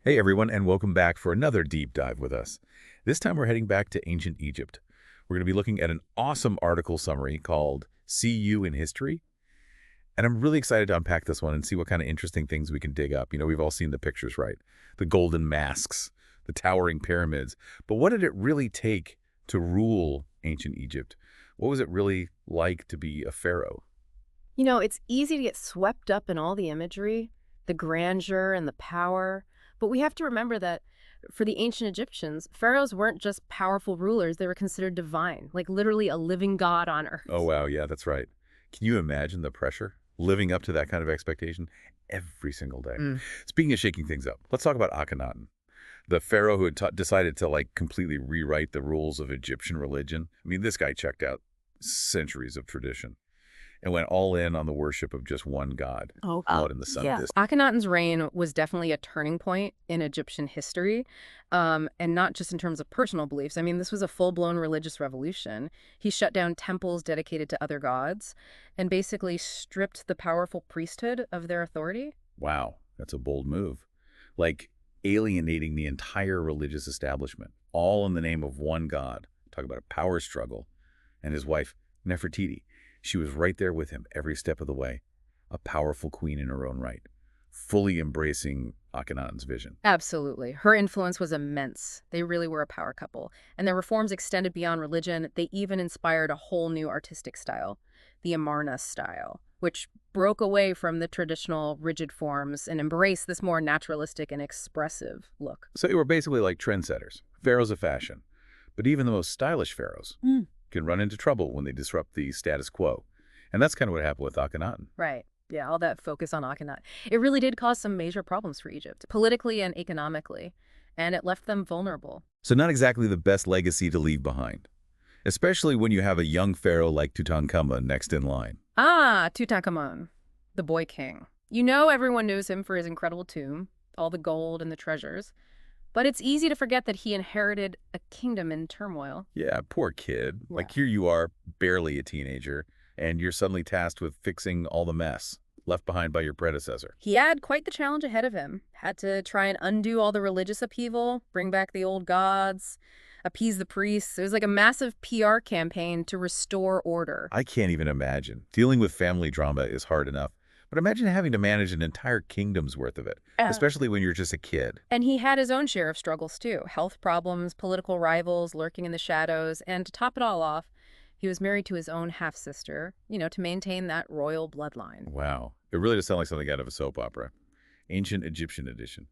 Hey everyone, and welcome back for another deep dive with us. This time we're heading back to ancient Egypt. We're going to be looking at an awesome article summary called See You in History. And I'm really excited to unpack this one and see what kind of interesting things we can dig up. We've all seen the pictures, right? The golden masks, the towering pyramids. But what did it really take to rule ancient Egypt? What was it really like to be a pharaoh? It's easy to get swept up in all the imagery, the grandeur and the power, but we have to remember that for the ancient Egyptians, pharaohs weren't just powerful rulers, they were considered divine, like literally a living god on Oh, earth. wow, yeah, that's right. Can you imagine the pressure living up to that kind of expectation every single day? Mm. Speaking of shaking things up, let's talk about Akhenaten, the pharaoh who had decided to completely rewrite the rules of Egyptian religion. I mean, this guy checked out centuries of tradition and went all in on the worship of just one god, Oh, blood in the sun. yeah. Akhenaten's reign was definitely a turning point in Egyptian history, and not just in terms of personal beliefs. I mean, this was a full-blown religious revolution. He shut down temples dedicated to other gods and basically stripped the powerful priesthood of their authority. Wow, that's a bold move. Like alienating the entire religious establishment, all in the name of one god. Talk about a power struggle. And his wife, Nefertiti, she was right there with him every step of the way, a powerful queen in her own right, fully embracing Akhenaten's vision. Absolutely. Her influence was immense. They really were a power couple. And their reforms extended beyond religion. They even inspired a whole new artistic style, the Amarna style, which broke away from the traditional rigid forms and embraced this more naturalistic and expressive look. So they were basically like trendsetters, pharaohs of fashion. But even the most stylish pharaohs can run into trouble when they disrupt the status quo. And that's kind of what happened with Akhenaten. Right. Yeah, all that focus on Akhenaten. It really did cause some major problems for Egypt, politically and economically, and it left them vulnerable. So not exactly the best legacy to leave behind, especially when you have a young pharaoh like Tutankhamun next in line. Ah, Tutankhamun, the boy king. Everyone knows him for his incredible tomb, all the gold and the treasures. But it's easy to forget that he inherited a kingdom in turmoil. Yeah, poor kid. Yeah. Like here you are, barely a teenager, and you're suddenly tasked with fixing all the mess left behind by your predecessor. He had quite the challenge ahead of him. Had to try and undo all the religious upheaval, bring back the old gods, appease the priests. It was like a massive PR campaign to restore order. I can't even imagine. Dealing with family drama is hard enough, but imagine having to manage an entire kingdom's worth of it, especially when you're just a kid. And he had his own share of struggles too. Health problems, political rivals lurking in the shadows, and to top it all off, he was married to his own half-sister, to maintain that royal bloodline. Wow. It really does sound like something out of a soap opera. Ancient Egyptian edition.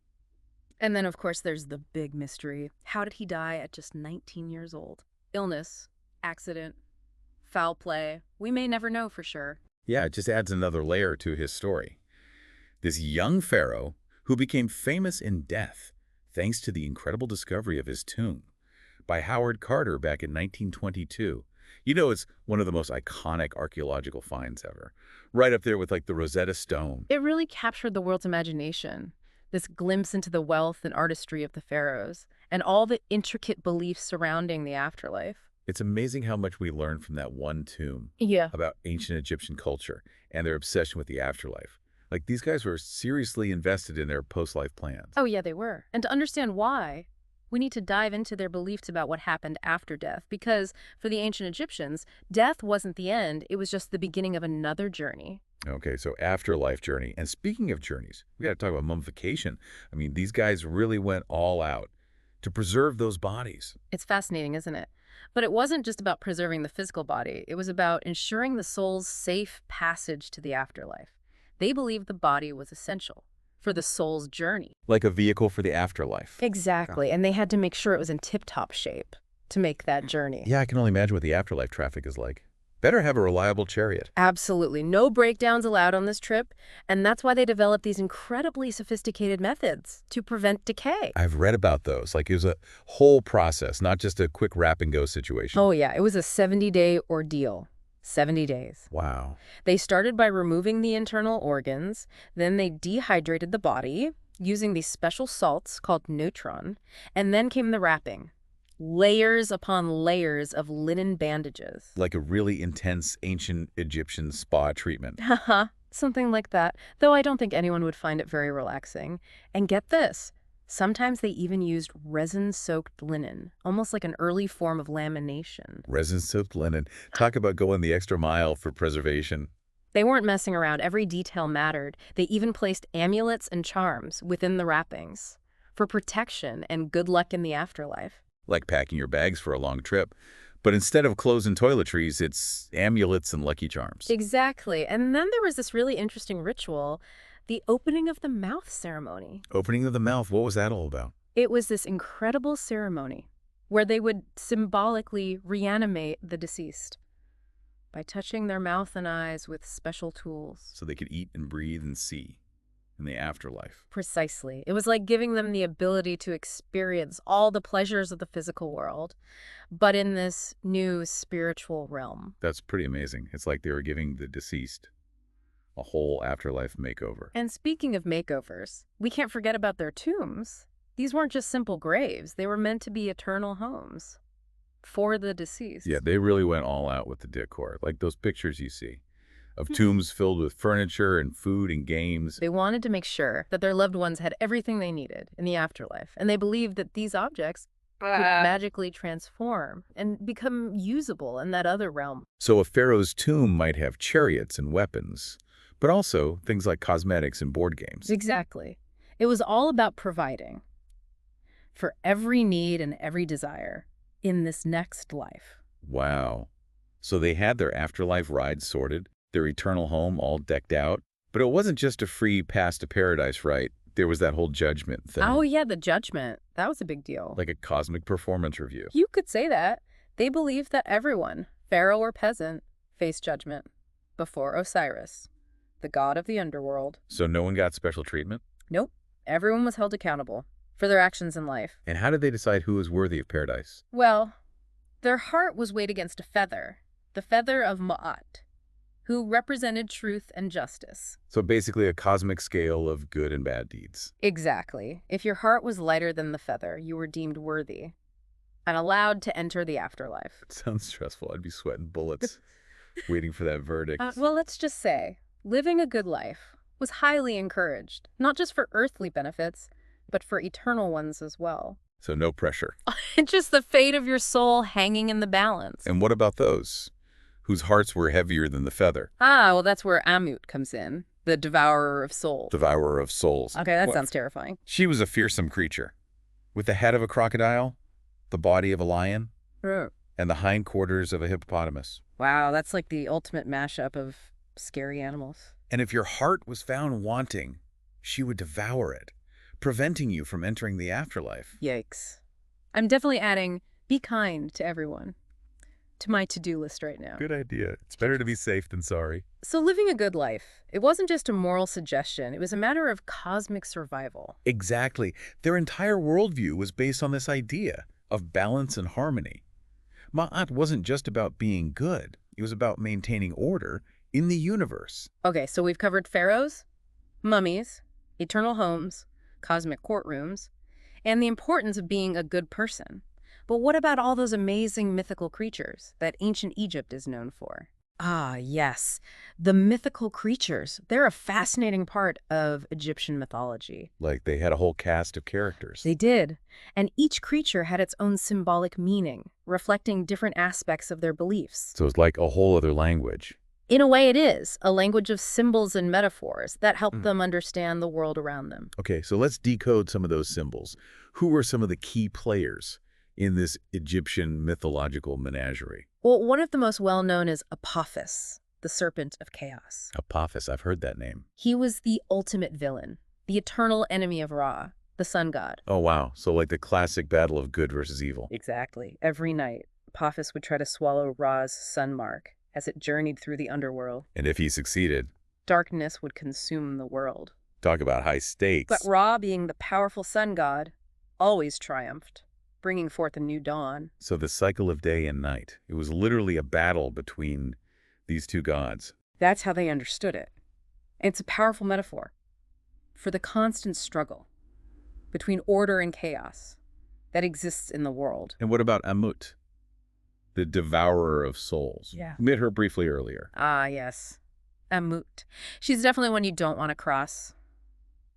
And then, of course, there's the big mystery. How did he die at just 19 years old? Illness, accident, foul play. We may never know for sure. Yeah, it just adds another layer to his story. This young pharaoh who became famous in death thanks to the incredible discovery of his tomb by Howard Carter back in 1922. It's one of the most iconic archaeological finds ever. Right up there with the Rosetta Stone. It really captured the world's imagination, this glimpse into the wealth and artistry of the pharaohs, and all the intricate beliefs surrounding the afterlife. It's amazing how much we learn from that one tomb Yeah. about ancient Egyptian culture and their obsession with the afterlife. These guys were seriously invested in their post-life plans. Oh, yeah, they were. And to understand why, we need to dive into their beliefs about what happened after death, because for the ancient Egyptians, death wasn't the end, it was just the beginning of another journey. Okay, so afterlife journey. And speaking of journeys, we got to talk about mummification. I mean, these guys really went all out to preserve those bodies. It's fascinating, isn't it? But it wasn't just about preserving the physical body, it was about ensuring the soul's safe passage to the afterlife. They believed the body was essential for the soul's journey. Like a vehicle for the afterlife. Exactly, and they had to make sure it was in tip-top shape to make that journey. Yeah, I can only imagine what the afterlife traffic is like. Better have a reliable chariot. Absolutely. No breakdowns allowed on this trip, and that's why they developed these incredibly sophisticated methods to prevent decay. I've read about those. It was a whole process, not just a quick wrap and go situation. Oh yeah, it was a 70-day ordeal. 70 days. Wow. They started by removing the internal organs, then they dehydrated the body using these special salts called neutron, and then came the wrapping. Layers upon layers of linen bandages. Like a really intense ancient Egyptian spa treatment. Haha, something like that. Though I don't think anyone would find it very relaxing. And get this, Sometimes they even used resin-soaked linen, almost like an early form of lamination. Resin-soaked linen. Talk about going the extra mile for preservation. They weren't messing around. Every detail mattered. They even placed amulets and charms within the wrappings for protection and good luck in the afterlife. Like packing your bags for a long trip. But instead of clothes and toiletries, it's amulets and lucky charms. Exactly. And then there was this really interesting ritual, the opening of the mouth ceremony. Opening of the mouth, what was that all about? It was this incredible ceremony where they would symbolically reanimate the deceased by touching their mouth and eyes with special tools. So they could eat and breathe and see in the afterlife. Precisely. It was like giving them the ability to experience all the pleasures of the physical world, but in this new spiritual realm. That's pretty amazing. It's like they were giving the deceased a whole afterlife makeover. And speaking of makeovers, we can't forget about their tombs. These weren't just simple graves. They were meant to be eternal homes for the deceased. Yeah, they really went all out with the decor, like those pictures you see of tombs filled with furniture and food and games. They wanted to make sure that their loved ones had everything they needed in the afterlife, and they believed that these objects would magically transform and become usable in that other realm. So a pharaoh's tomb might have chariots and weapons, but also things like cosmetics and board games. Exactly. It was all about providing for every need and every desire in this next life. Wow. So they had their afterlife rides sorted, their eternal home all decked out, but it wasn't just a free pass to paradise, right? There was that whole judgment thing. Oh yeah, the judgment. That was a big deal. Like a cosmic performance review. You could say that. They believed that everyone, pharaoh or peasant, faced judgment before Osiris, the god of the underworld. So no one got special treatment? Nope. Everyone was held accountable for their actions in life. And how did they decide who was worthy of paradise? Well, their heart was weighed against a feather, the feather of Ma'at, who represented truth and justice. So basically a cosmic scale of good and bad deeds. Exactly. If your heart was lighter than the feather, you were deemed worthy and allowed to enter the afterlife. It sounds stressful. I'd be sweating bullets waiting for that verdict. Well, let's just say, living a good life was highly encouraged, not just for earthly benefits, but for eternal ones as well. So no pressure. Just the fate of your soul hanging in the balance. And what about those whose hearts were heavier than the feather? Well, that's where Amut comes in, the devourer of souls. Devourer of souls. Okay, that sounds terrifying. She was a fearsome creature, with the head of a crocodile, the body of a lion, and the hindquarters of a hippopotamus. Wow, that's like the ultimate mashup of scary animals. And if your heart was found wanting, she would devour it, preventing you from entering the afterlife. Yikes. I'm definitely adding, be kind to everyone, to my to-do list right now. Good idea. It's better to be safe than sorry. So living a good life, it wasn't just a moral suggestion. It was a matter of cosmic survival. Exactly. Their entire worldview was based on this idea of balance and harmony. Ma'at wasn't just about being good. It was about maintaining order in the universe. Okay, so we've covered pharaohs, mummies, eternal homes, cosmic courtrooms, and the importance of being a good person. But what about all those amazing mythical creatures that ancient Egypt is known for? Yes. The mythical creatures. They're a fascinating part of Egyptian mythology. Like they had a whole cast of characters. They did. And each creature had its own symbolic meaning, reflecting different aspects of their beliefs. So it's like a whole other language. In a way, it is a language of symbols and metaphors that help them understand the world around them. Okay, so let's decode some of those symbols. Who were some of the key players in this Egyptian mythological menagerie? Well, one of the most well-known is Apophis, the serpent of chaos. Apophis, I've heard that name. He was the ultimate villain, the eternal enemy of Ra, the sun god. Oh, wow. So like the classic battle of good versus evil. Exactly. Every night, Apophis would try to swallow Ra's sun mark as it journeyed through the underworld. And if he succeeded, darkness would consume the world. Talk about high stakes. But Ra, being the powerful sun god, always triumphed, bringing forth a new dawn. So the cycle of day and night. It was literally a battle between these two gods. That's how they understood it. It's a powerful metaphor for the constant struggle between order and chaos that exists in the world. And what about Amut, the devourer of souls? Yeah. We met her briefly earlier. Yes. Amut. She's definitely one you don't want to cross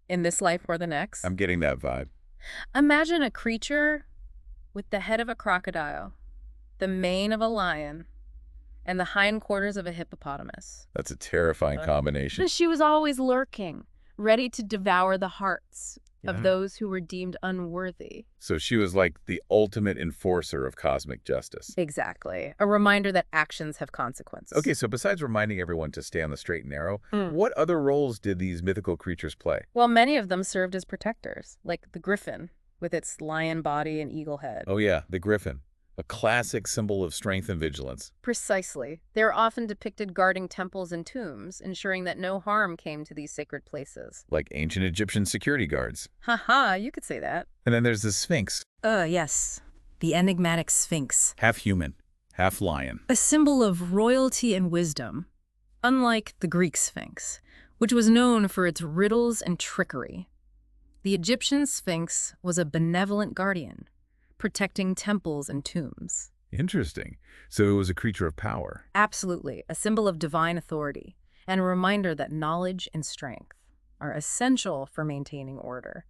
in this life or the next. I'm getting that vibe. Imagine a creature with the head of a crocodile, the mane of a lion, and the hindquarters of a hippopotamus. That's a terrifying combination. She was always lurking, ready to devour the hearts Yeah. of those who were deemed unworthy. So she was like the ultimate enforcer of cosmic justice. Exactly. A reminder that actions have consequences. Okay, so besides reminding everyone to stay on the straight and narrow, Mm. what other roles did these mythical creatures play? Well, many of them served as protectors, like the griffin, with its lion body and eagle head. Oh yeah, the griffin, a classic symbol of strength and vigilance. Precisely. They are often depicted guarding temples and tombs, ensuring that no harm came to these sacred places. Like ancient Egyptian security guards. Haha, you could say that. And then there's the Sphinx, Yes. The enigmatic Sphinx. half human, half lion. A symbol of royalty and wisdom, unlike the Greek Sphinx, which was known for its riddles and trickery. The Egyptian Sphinx was a benevolent guardian, protecting temples and tombs. Interesting. So it was a creature of power. Absolutely, a symbol of divine authority, and a reminder that knowledge and strength are essential for maintaining order.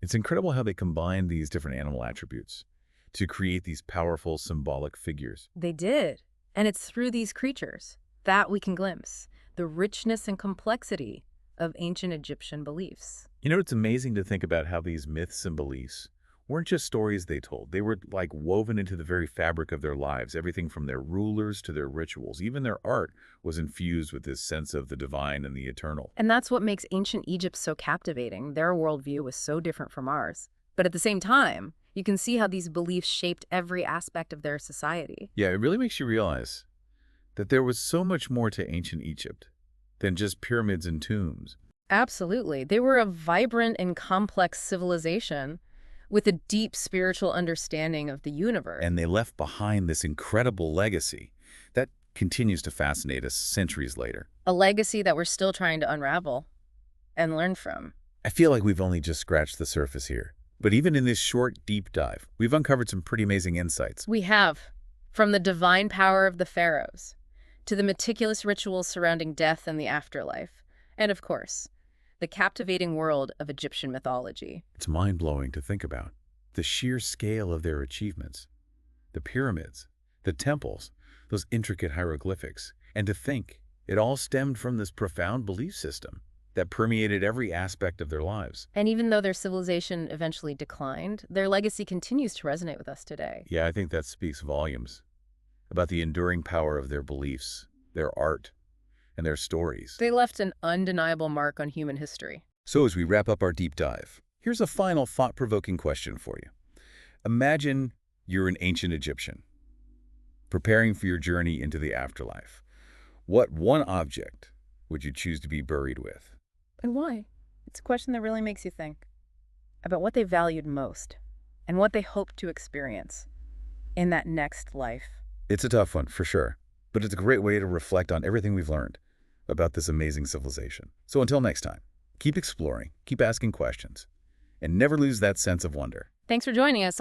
It's incredible how they combined these different animal attributes to create these powerful symbolic figures. They did, and it's through these creatures that we can glimpse the richness and complexity of ancient Egyptian beliefs. You know, it's amazing to think about how these myths and beliefs weren't just stories they told. They were like woven into the very fabric of their lives. Everything from their rulers to their rituals, even their art was infused with this sense of the divine and the eternal. And that's what makes ancient Egypt so captivating. Their worldview was so different from ours. But at the same time, you can see how these beliefs shaped every aspect of their society. Yeah, it really makes you realize that there was so much more to ancient Egypt than just pyramids and tombs. Absolutely. They were a vibrant and complex civilization with a deep spiritual understanding of the universe. And they left behind this incredible legacy that continues to fascinate us centuries later. A legacy that we're still trying to unravel and learn from. I feel like we've only just scratched the surface here. But even in this short, deep dive, we've uncovered some pretty amazing insights. We have, from the divine power of the pharaohs to the meticulous rituals surrounding death and the afterlife, and of course, the captivating world of Egyptian mythology. It's mind-blowing to think about. The sheer scale of their achievements. The pyramids, the temples, those intricate hieroglyphics. And to think it all stemmed from this profound belief system that permeated every aspect of their lives. And even though their civilization eventually declined, their legacy continues to resonate with us today. Yeah, I think that speaks volumes about the enduring power of their beliefs, their art, and their stories. They left an undeniable mark on human history. So as we wrap up our deep dive, here's a final thought-provoking question for you. Imagine you're an ancient Egyptian, preparing for your journey into the afterlife. What one object would you choose to be buried with? And why? It's a question that really makes you think about what they valued most and what they hoped to experience in that next life. It's a tough one, for sure, but it's a great way to reflect on everything we've learned about this amazing civilization. So until next time, keep exploring, keep asking questions, and never lose that sense of wonder. Thanks for joining us.